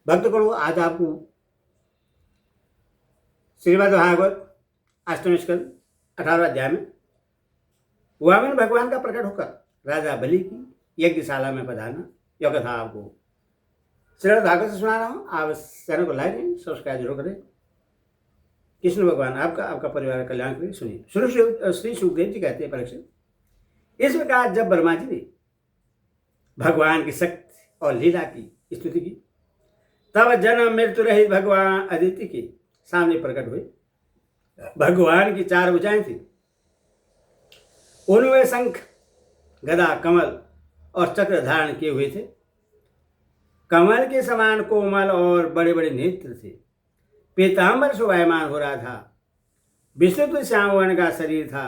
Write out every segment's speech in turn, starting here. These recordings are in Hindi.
भक्तगणों, आज आपको श्रीमद् भागवत अष्टम स्कंद 18 अध्याय में वामन भगवान का प्रकट होकर राजा बलि की यज्ञशाला में पधारना यह कथा आपको श्रीमद् भागवत से सुना रहा हूँ। आप चैनल को लाइक करें, सब्सक्राइब जरूर करें। कृष्ण भगवान आपका परिवार का कल्याण करें। सुनिए। श्री सुखदेव जी कहते हैं, परीक्षित, इस प्रकार जब ब्रह्मा जी ने भगवान की शक्ति और लीला की स्तुति की, तब जन्म मृत्यु रहित भगवान अदिति के सामने प्रकट हुए। भगवान की 4 भुजाएं थी, उनमें शंख, गदा, कमल और चक्र धारण किए हुए थे। कमल के समान कोमल और बड़े बड़े नेत्र थे। पीतांबर शोभायमान हो रहा था। विस्तृत श्याम वर्ण का शरीर था।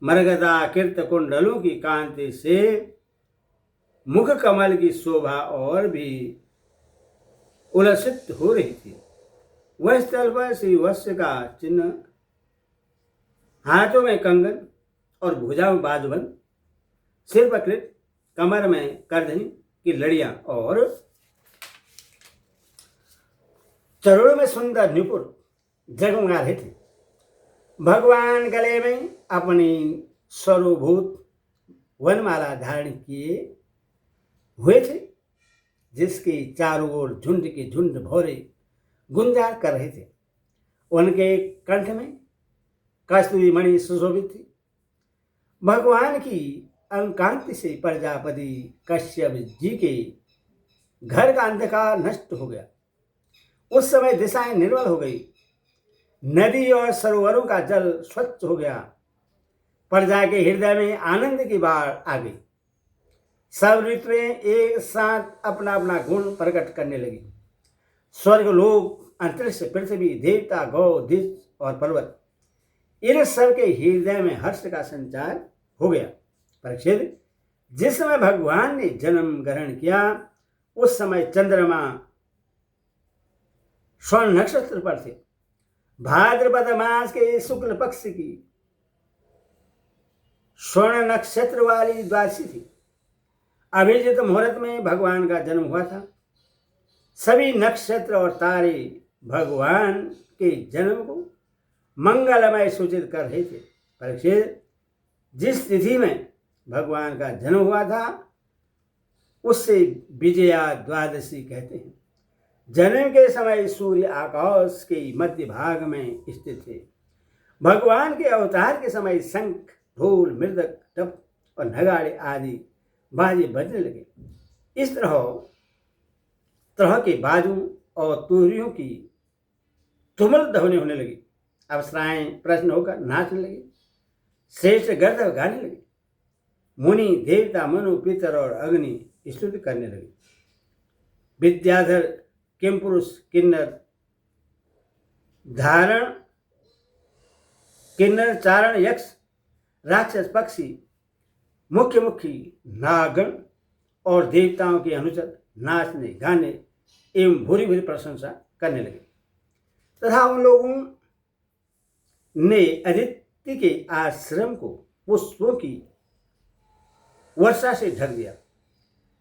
मरगदा कृत कुंडलों की कांति से मुख कमल की शोभा और भी उल्लसित हो रही थी। वह स्थल पर श्री वत्स का चिन्ह, हाथों में कंगन और भुजा में बाजूबंद, सिर पर कृत, कमर में करधनी की लड़ियां और चरणों में सुंदर नुपुर जगमगा रहे थे। भगवान गले में अपनी सर्वभूत वनमाला धारण किए हुए थे, जिसके चारों ओर झुंड के झुंड भौरे गुंजार कर रहे थे। उनके कंठ में कस्तूरी मणि सुशोभित थी। भगवान की अंकांति से प्रजापति कश्यप जी के घर का अंधकार नष्ट हो गया। उस समय दिशाएं निर्मल हो गई। नदी और सरोवरों का जल स्वच्छ हो गया। प्रजा के हृदय में आनंद की बाढ़ आ गई। सब ऋतुएं एक साथ अपना अपना गुण प्रकट करने लगी। स्वर्ग, लोक, अंतरिक्ष, पृथ्वी, देवता, गौ, दिश और पर्वत, इन सब के हृदय में हर्ष का संचार हो गया। परीक्षित, जिस समय भगवान ने जन्म ग्रहण किया, उस समय चंद्रमा स्वर्ण नक्षत्र पर थे। भाद्रपद मास के शुक्ल पक्ष की स्वर्ण नक्षत्र वाली द्वादशी थी। अभिजित मुहूर्त में भगवान का जन्म हुआ था। सभी नक्षत्र और तारे भगवान के जन्म को मंगलमय सूचित कर रहे थे। परीक्षित, जिस तिथि में भगवान का जन्म हुआ था, उससे विजया द्वादशी कहते हैं। जन्म के समय सूर्य आकाश के मध्य भाग में स्थित थे। भगवान के अवतार के समय शंख, ढोल, मृदक, टप और नगाड़े आदि बाजे बजने लगे। इस तरह के बाजों और तुरियों की तुमुल ध्वनि होने लगी। अप्सराएं प्रसन्न होकर नाचने लगी। श्रेष्ठ गंधर्व गाने लगे। मुनि, देवता, मनु, पितर और अग्नि स्तुति करने लगे। विद्याधर, किमपुरुष, किन्नर चारण, यक्ष, राक्षस, पक्षी, मुख्य नागण और देवताओं के अनुचर नाचने, गाने एवं भूरी भूरी प्रशंसा करने लगे। तथा उन लोगों ने अदिति के आश्रम को पुष्पों की वर्षा से ढक दिया।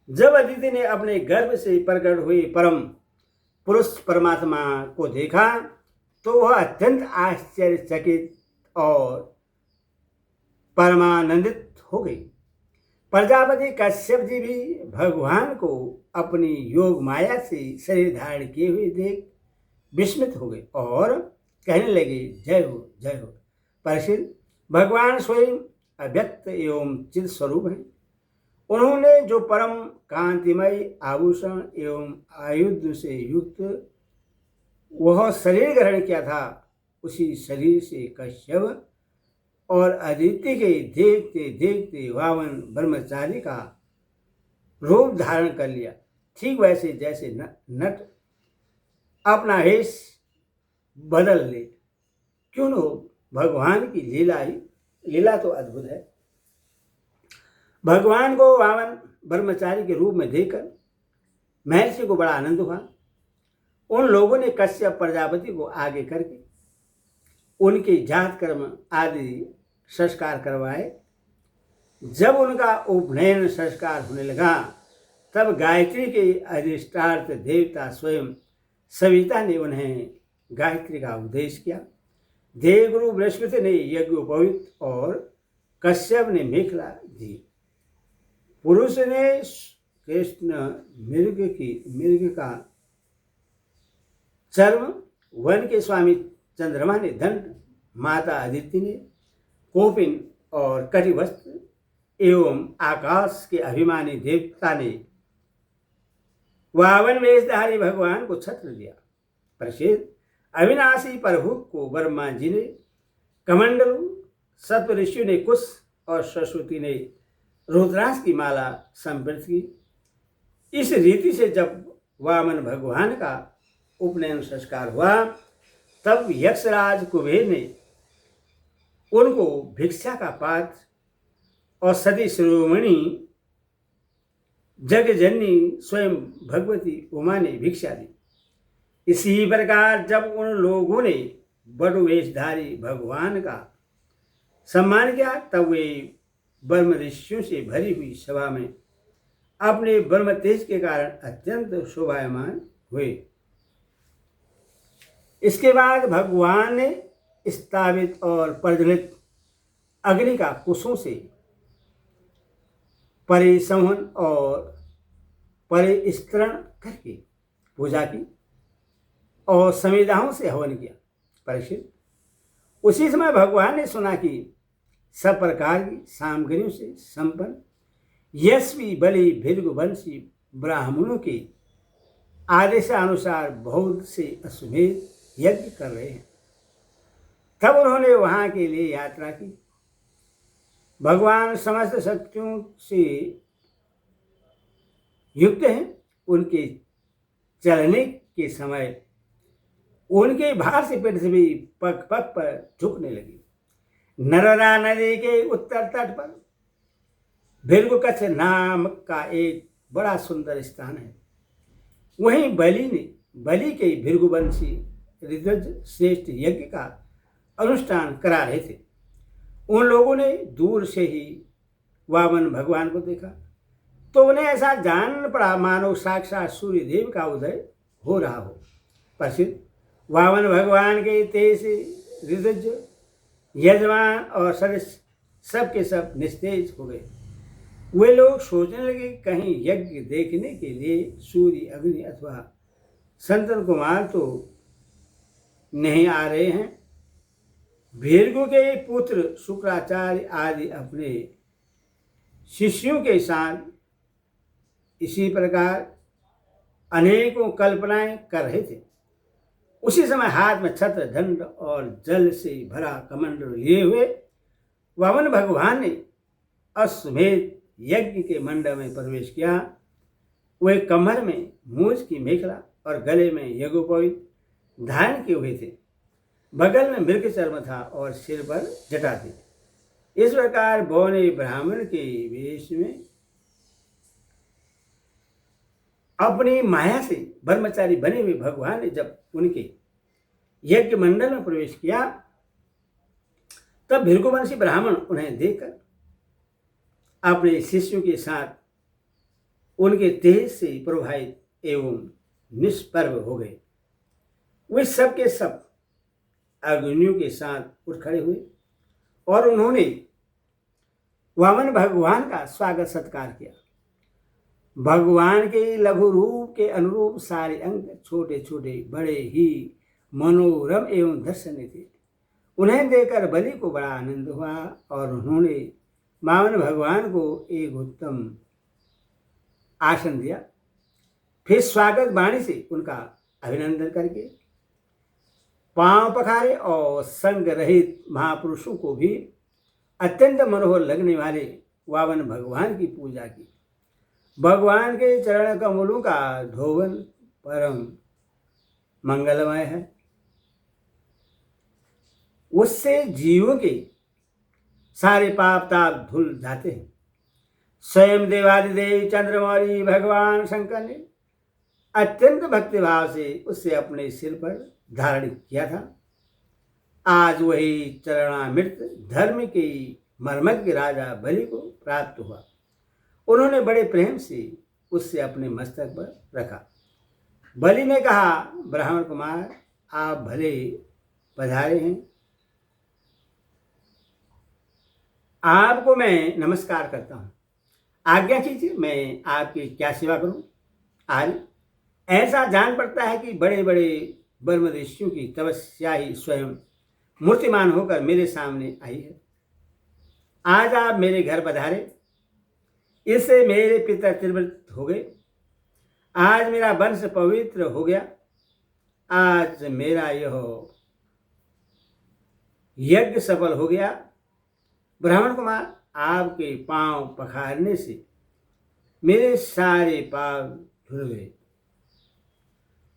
जब अदिति ने अपने गर्भ से प्रकट हुए परम पुरुष परमात्मा को देखा, तो वह अत्यंत आश्चर्यचकित और परमानंदित हो गई। प्रजापति कश्यप जी भी भगवान को अपनी योग माया से शरीर धारण किए हुए देख विस्मित हो गए और कहने लगे, जय हो, जय हो। परीक्षित, भगवान स्वयं अव्यक्त एवं चित स्वरूप हैं। उन्होंने जो परम कांतिमय आभूषण एवं आयुध से युक्त वह शरीर ग्रहण किया था, उसी शरीर से कश्यप और अदिति के देखते देखते वामन ब्रह्मचारी का रूप धारण कर लिया। ठीक वैसे जैसे नट अपना वेश बदल ले। क्यों न हो, भगवान की लीला तो अद्भुत है। भगवान को वामन ब्रह्मचारी के रूप में देखकर महर्षि को बड़ा आनंद हुआ। उन लोगों ने कश्यप प्रजापति को आगे करके उनके जात कर्म आदि संस्कार करवाए। जब उनका उपनयन संस्कार होने लगा, तब गायत्री के अधिष्ठार्थ देवता स्वयं सविता ने उन्हें गायत्री का उपदेश किया। देवगुरु बृहस्पति ने यज्ञोपवीत और कश्यप ने मेखला दी। पुरुष ने कृष्ण मृग का चर्म, वन के स्वामी चंद्रमा ने दंड, माता अदिति ने कोपिन और कटिवस्त्र एवं आकाश के अभिमानी देवता ने वावन वेशधारी भगवान को छत्र दिया। प्रसिद्ध अविनाशी प्रभु को ब्रह्मा जी ने कमंडलू, सप्त ऋषि ने कुश और सरस्वती ने रुद्राक्ष की माला संवृत की। इस रीति से जब वामन भगवान का उपनयन संस्कार हुआ तब यक्षराज कुबेर ने उनको भिक्षा का पात्र और सती शिरोमणि जगजननी स्वयं भगवती उमा ने भिक्षा दी। इसी प्रकार जब उन लोगों ने बड़ु वेशधारी भगवान का सम्मान किया तब वे ब्रह्म ऋषियों से भरी हुई सभा में अपने ब्रह्म तेज के कारण अत्यंत शोभायमान हुए। इसके बाद भगवान ने स्थापित और प्रज्वलित अग्नि का कुशों से परिसंहन और परिस्तरण करके पूजा की और समिधाओं से हवन किया। परीक्षित, उसी समय भगवान ने सुना कि सब प्रकार की सामग्रियों से संपन्न यशवी बलि भृगुवंशी ब्राह्मणों के आदेशानुसार बहुत से अश्वमेध यज्ञ कर रहे हैं। तब उन्होंने वहां के लिए यात्रा की। भगवान समस्त शक्तियों से युक्त हैं। उनके चलने के समय उनके भार से पृथ्वी पग पग पर झुकने लगी। नर्मदा नदी के उत्तर तट पर भृगुकच्छ नाम का एक बड़ा सुंदर स्थान है। वहीं बलि के भृगुवंशी ऋद्वज श्रेष्ठ यज्ञ का अनुष्ठान करा रहे थे। उन लोगों ने दूर से ही वामन भगवान को देखा तो उन्हें ऐसा जान पड़ा मानो साक्षात सूर्य देव का उदय हो रहा हो। प्रसिद्ध वामन भगवान के तेज से ऋद्वज, यजमान और सदस्य सब के सब निस्तेज हो गए। वे लोग सोचने लगे कहीं यज्ञ देखने के लिए सूर्य, अग्नि अथवा संतन कुमार तो नहीं आ रहे हैं। भृगु के पुत्र शुक्राचार्य आदि अपने शिष्यों के साथ इसी प्रकार अनेकों कल्पनाएं कर रहे थे। उसी समय हाथ में छत्र, दंड और जल से भरा कमंडल लिए हुए वामन भगवान ने अश्वमेध यज्ञ के मंडप में प्रवेश किया। वे कमर में मूंज की मेखला और गले में यज्ञोपवीत धारण किए हुए थे। बगल में मृग चर्म था और सिर पर जटा थी। इस प्रकार बौने ब्राह्मण के वेश में अपनी माया से ब्रह्मचारी बने हुए भगवान ने जब उनके यज्ञ मंडल में प्रवेश किया तब भृगुवंशी ब्राह्मण उन्हें देखकर अपने शिष्यों के साथ उनके तेज से प्रभावित एवं निष्प्रभ हो गए। वे सब के सब अग्नियों के साथ उठ खड़े हुए और उन्होंने वामन भगवान का स्वागत सत्कार किया। भगवान के लघु रूप के अनुरूप सारे अंग छोटे छोटे बड़े ही मनोरम एवं दर्शनीय थे। उन्हें देखकर बलि को बड़ा आनंद हुआ और उन्होंने वामन भगवान को एक उत्तम आसन दिया। फिर स्वागत वाणी से उनका अभिनंदन करके पांव पखारे और संग रहित महापुरुषों को भी अत्यंत मनोहर लगने वाले वामन भगवान की पूजा की। भगवान के चरण कमलों का धोवन परम मंगलमय है। उससे जीवों के सारे पाप ताप धुल जाते हैं। स्वयं देवादिदेव चंद्रमौली भगवान शंकर ने अत्यंत भक्तिभाव से उसे अपने सिर पर धारण किया था। आज वही चरणामृत धर्म के मर्मज्ञ राजा बलि को प्राप्त हुआ। उन्होंने बड़े प्रेम से उससे अपने मस्तक पर रखा। बलि ने कहा, ब्राह्मण कुमार, आप भले पधारे हैं, आपको मैं नमस्कार करता हूँ। आज्ञा कीजिए, मैं आपकी क्या सेवा करूँ। आज ऐसा जान पड़ता है कि बड़े बड़े ब्रह्म ऋषियों की तपस्या ही स्वयं मूर्तिमान होकर मेरे सामने आई है। आज आप मेरे घर पधारे, इससे मेरे पिता त्रिवृत हो गए। आज मेरा वंश पवित्र हो गया। आज मेरा यह यज्ञ सफल हो गया। ब्राह्मण कुमार, आपके पांव पखारने से मेरे सारे पाप धुल गए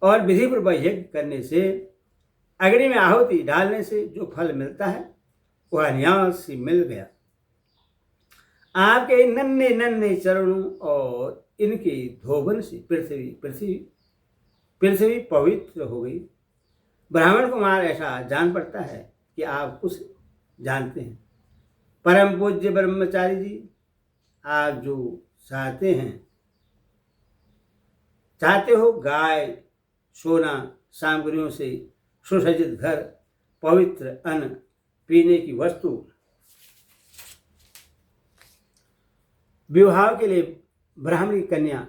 और विधिपूर्वक यज्ञ करने से, अग्नि में आहुति डालने से जो फल मिलता है वह अनायास से मिल गया। आपके नन्हे नन्हे चरणों और इनके धोबन से पृथ्वी पवित्र हो गई। ब्राह्मण कुमार, ऐसा जान पड़ता है कि आप कुछ जानते हैं। परम पूज्य ब्रह्मचारी जी, आप जो चाहते हो, गाय, सोना, सामग्रियों से सुसज्जित घर, पवित्र अन्न, पीने की वस्तु, विवाह के लिए ब्राह्मणी कन्या,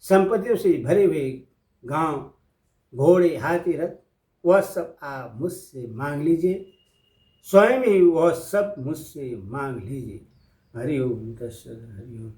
संपत्तियों से भरे हुए गांव, घोड़े, हाथी, रथ, वह सब आप मुझसे मांग लीजिए। स्वयं ही वह सब मुझसे मांग लीजिए। हरि ओम तत्सत। हरि ओम।